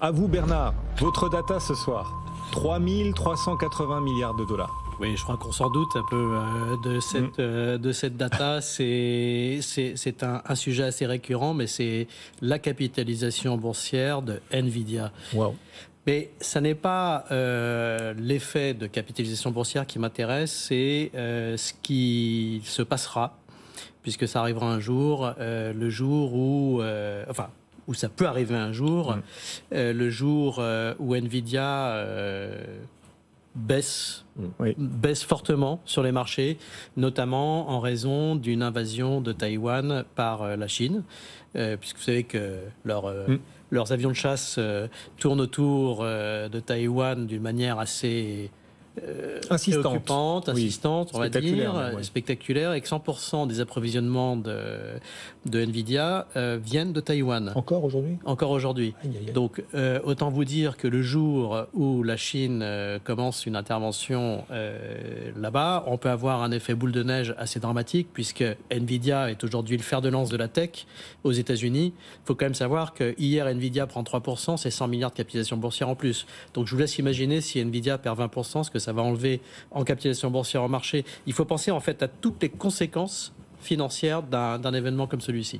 À vous Bernard, votre data ce soir, 3 380 milliards de dollars. Oui, je crois qu'on s'en doute un peu de cette data. C'est un sujet assez récurrent, mais c'est la capitalisation boursière de Nvidia. Wow. Mais ça n'est pas l'effet de capitalisation boursière qui m'intéresse, c'est ce qui se passera, puisque ça arrivera un jour, le jour où... où ça peut arriver un jour, le jour où Nvidia baisse fortement sur les marchés, notamment en raison d'une invasion de Taïwan par la Chine, puisque vous savez que leurs avions de chasse tournent autour de Taïwan d'une manière assez... insistante, on va dire, spectaculaire, et que 100% des approvisionnements de Nvidia viennent de Taïwan. Encore aujourd'hui ? Encore aujourd'hui. Donc, autant vous dire que le jour où la Chine commence une intervention là-bas, on peut avoir un effet boule de neige assez dramatique, puisque Nvidia est aujourd'hui le fer de lance de la tech aux États-Unis. Il faut quand même savoir que hier, Nvidia prend 3%, c'est 100 milliards de capitalisation boursière en plus. Donc, je vous laisse imaginer si Nvidia perd 20%, ce que ça va enlever en capitalisation boursière en marché. Il faut penser en fait à toutes les conséquences financières d'un événement comme celui-ci.